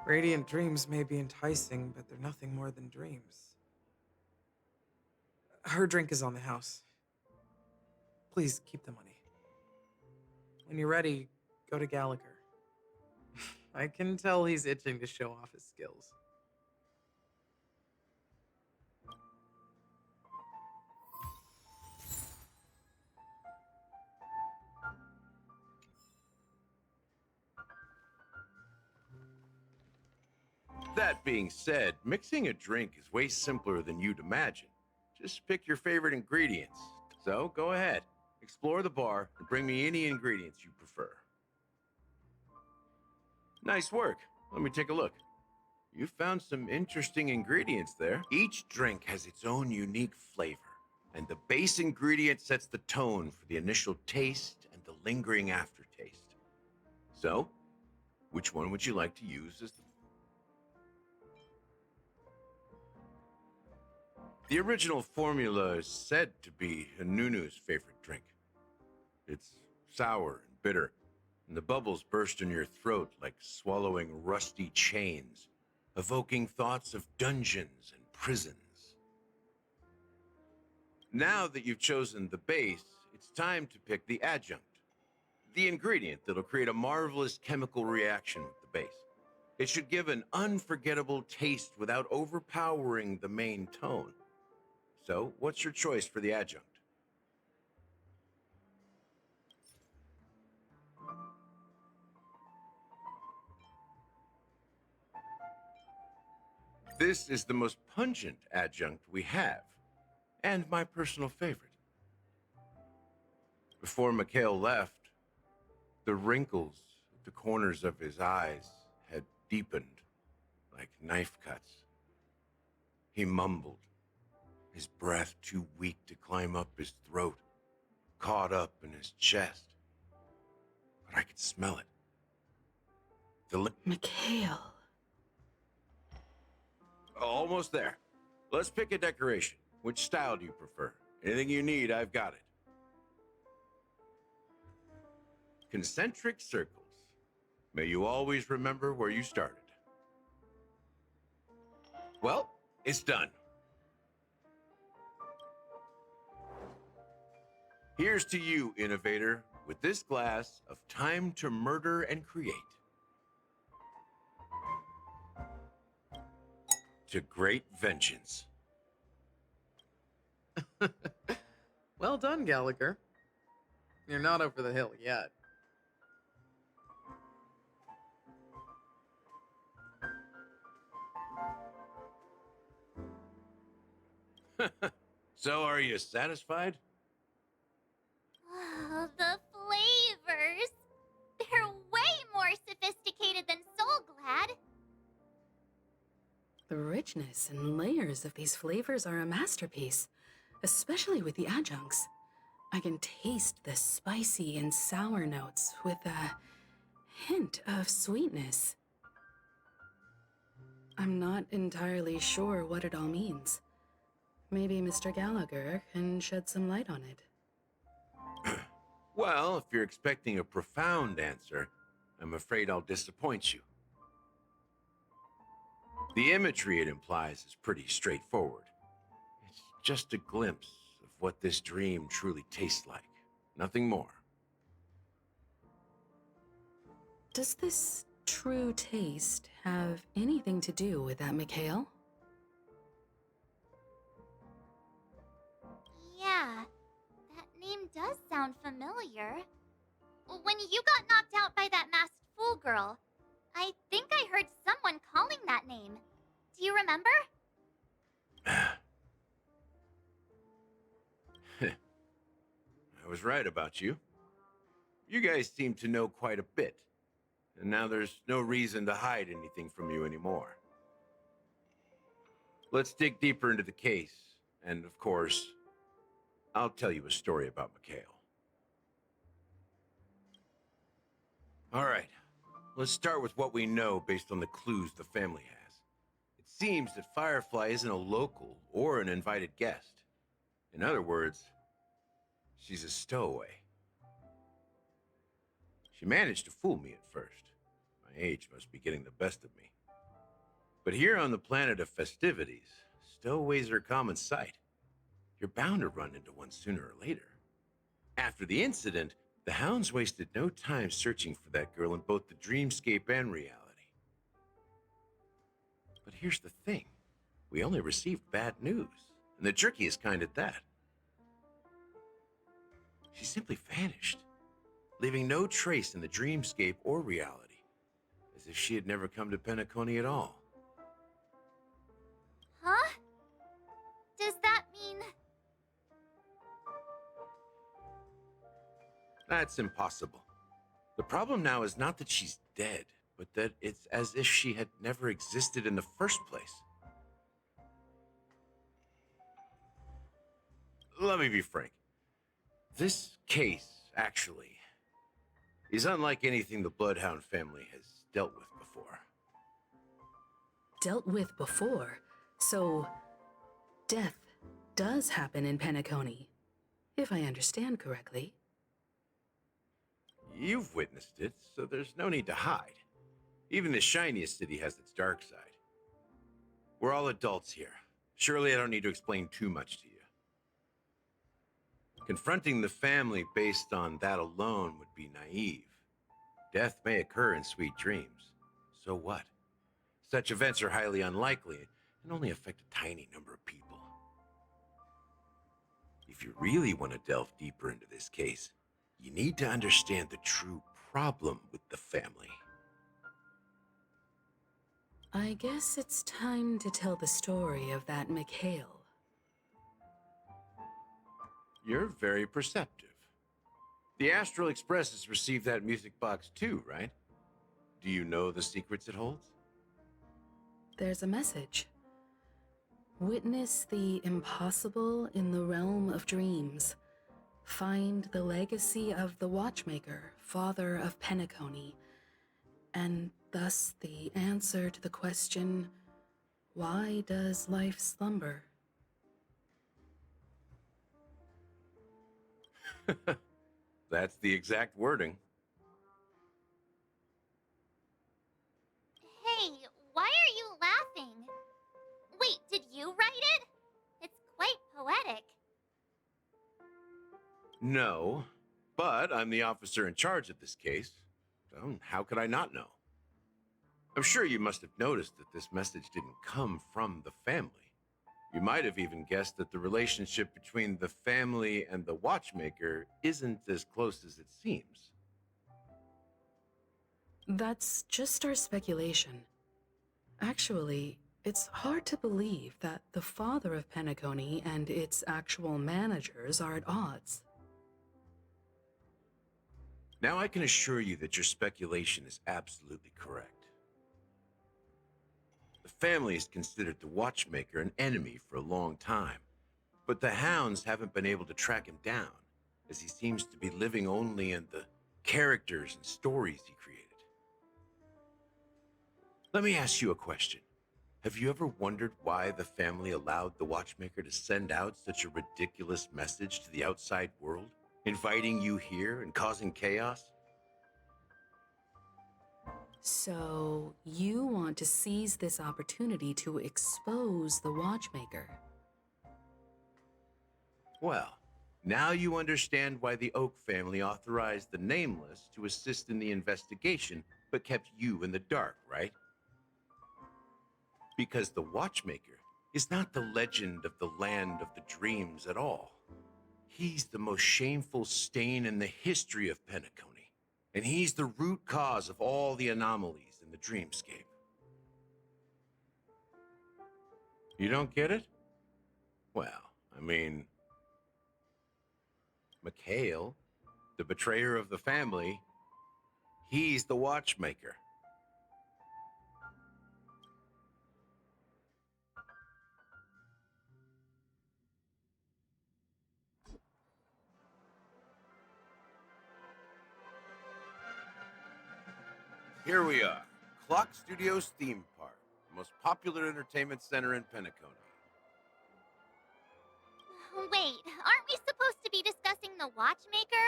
Radiant dreams may be enticing, but they're nothing more than dreams. Her drink is on the house. Please keep the money. When you're ready, go to Gallagher. I can tell he's itching to show off his skills. That being said, mixing a drink is way simpler than you'd imagine. Just pick your favorite ingredients. So go ahead, explore the bar, and bring me any ingredients you prefer. Nice work. Let me take a look. You found some interesting ingredients there. Each drink has its own unique flavor, and the base ingredient sets the tone for the initial taste and the lingering aftertaste. So, which one would you like to use as the original formula is said to be Nunu's favorite drink. It's sour and bitter, and the bubbles burst in your throat like swallowing rusty chains, evoking thoughts of dungeons and prisons. Now that you've chosen the base, it's time to pick the adjunct, the ingredient that'll create a marvelous chemical reaction with the base. It should give an unforgettable taste without overpowering the main tone. So, what's your choice for the adjunct? This is the most pungent adjunct we have, and my personal favorite. Before Mikhail left, the wrinkles at the corners of his eyes had deepened like knife cuts. He mumbled, his breath too weak to climb up his throat, caught up in his chest. But I could smell it. Mikhail. Almost there. Let's pick a decoration. Which style do you prefer? Anything you need, I've got it. Concentric circles. May you always remember where you started. Well, it's done. Here's to you, innovator, with this glass of time to murder and create. To great vengeance. Well done, Gallagher. You're not over the hill yet. So, are you satisfied? Oh, the flavors! They're way more sophisticated than Soul Glad. The richness and layers of these flavors are a masterpiece, especially with the adjuncts. I can taste the spicy and sour notes with a hint of sweetness. I'm not entirely sure what it all means. Maybe Mr. Gallagher can shed some light on it. Well, if you're expecting a profound answer, I'm afraid I'll disappoint you. The imagery it implies is pretty straightforward. It's just a glimpse of what this dream truly tastes like. Nothing more. Does this true taste have anything to do with that Mikhail? Yeah, that name does sound familiar. When you got knocked out by that masked fool girl, I think I heard someone calling that name. Do you remember? I was right about you. You guys seem to know quite a bit, and now there's no reason to hide anything from you anymore. Let's dig deeper into the case, and of course, I'll tell you a story about Mikhail. All right, let's start with what we know based on the clues the family has. It seems that Firefly isn't a local or an invited guest. In other words, she's a stowaway. She managed to fool me at first. My age must be getting the best of me. But here on the planet of festivities, stowaways are a common sight. You're bound to run into one sooner or later. After the incident, the hounds wasted no time searching for that girl in both the dreamscape and reality. But here's the thing. We only received bad news, and the trickiest kind at that. She simply vanished, leaving no trace in the dreamscape or reality, as if she had never come to Penacony at all. Huh? Does that mean... That's impossible. The problem now is not that she's dead, but that it's as if she had never existed in the first place. Let me be frank. This case, actually, is unlike anything the Bloodhound family has dealt with before. Dealt with before? So, death does happen in Penacony, if I understand correctly. You've witnessed it, so there's no need to hide. Even the shiniest city has its dark side. We're all adults here. Surely I don't need to explain too much to you. Confronting the family based on that alone would be naive. Death may occur in sweet dreams. So what? Such events are highly unlikely and only affect a tiny number of people. If you really want to delve deeper into this case, you need to understand the true problem with the family. I guess it's time to tell the story of that Mikhail. You're very perceptive. The Astral Express has received that music box too, right? Do you know the secrets it holds? There's a message. Witness the impossible in the realm of dreams. Find the legacy of the Watchmaker, father of Penacony, and thus the answer to the question, why does life slumber? That's the exact wording. Hey, why are you laughing? Wait, did you write it? It's quite poetic. No, but I'm the officer in charge of this case. So how could I not know? I'm sure you must have noticed that this message didn't come from the family. You might have even guessed that the relationship between the family and the Watchmaker isn't as close as it seems. That's just our speculation. Actually, it's hard to believe that the father of Penacony and its actual managers are at odds. Now I can assure you that your speculation is absolutely correct. The family has considered the Watchmaker an enemy for a long time, but the hounds haven't been able to track him down, as he seems to be living only in the characters and stories he created. Let me ask you a question. Have you ever wondered why the family allowed the Watchmaker to send out such a ridiculous message to the outside world? Inviting you here and causing chaos? So, you want to seize this opportunity to expose the watchmaker? Well, now you understand why the Oak family authorized the Nameless to assist in the investigation, but kept you in the dark, right? Because the Watchmaker is not the legend of the land of the dreams at all. He's the most shameful stain in the history of Penacony, and he's the root cause of all the anomalies in the dreamscape. You don't get it? Well, I mean, Mikhail, the betrayer of the family, he's the Watchmaker. Here we are, Clock Studios theme park, the most popular entertainment center in Penacony. Wait, aren't we supposed to be discussing the watchmaker?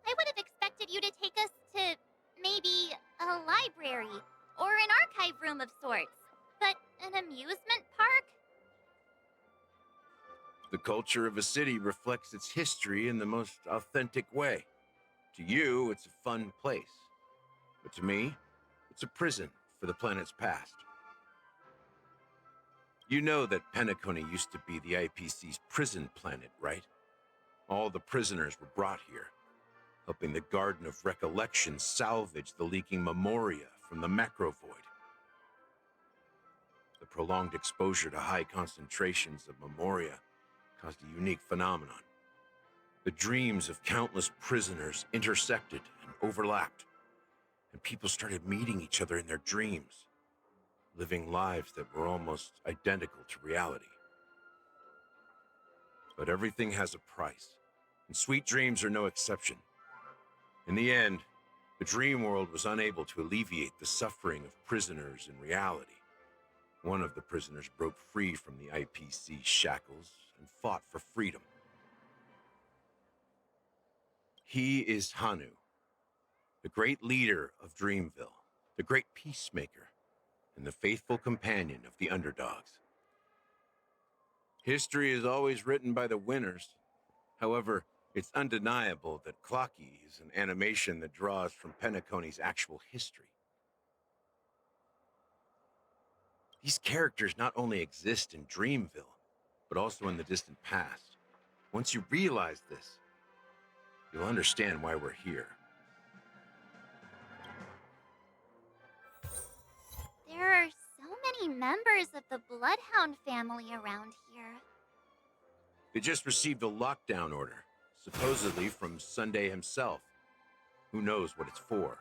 I would have expected you to take us to maybe a library or an archive room of sorts. But an amusement park? The culture of a city reflects its history in the most authentic way. To you, it's a fun place. But to me, it's a prison for the planet's past. You know that Penacony used to be the IPC's prison planet, right? All the prisoners were brought here, helping the Garden of Recollection salvage the leaking memoria from the macro void. The prolonged exposure to high concentrations of memoria caused a unique phenomenon. The dreams of countless prisoners intersected and overlapped, and people started meeting each other in their dreams, living lives that were almost identical to reality. But everything has a price, and sweet dreams are no exception. In the end, the dream world was unable to alleviate the suffering of prisoners in reality. One of the prisoners broke free from the IPC shackles and fought for freedom. He is Hanu, the great leader of Dreamville, the great peacemaker, and the faithful companion of the underdogs. History is always written by the winners. However, it's undeniable that Clocky is an animation that draws from Penacony's actual history. These characters not only exist in Dreamville, but also in the distant past. Once you realize this, you'll understand why we're here. There are so many members of the Bloodhound family around here. They just received a lockdown order, supposedly from Sunday himself. Who knows what it's for?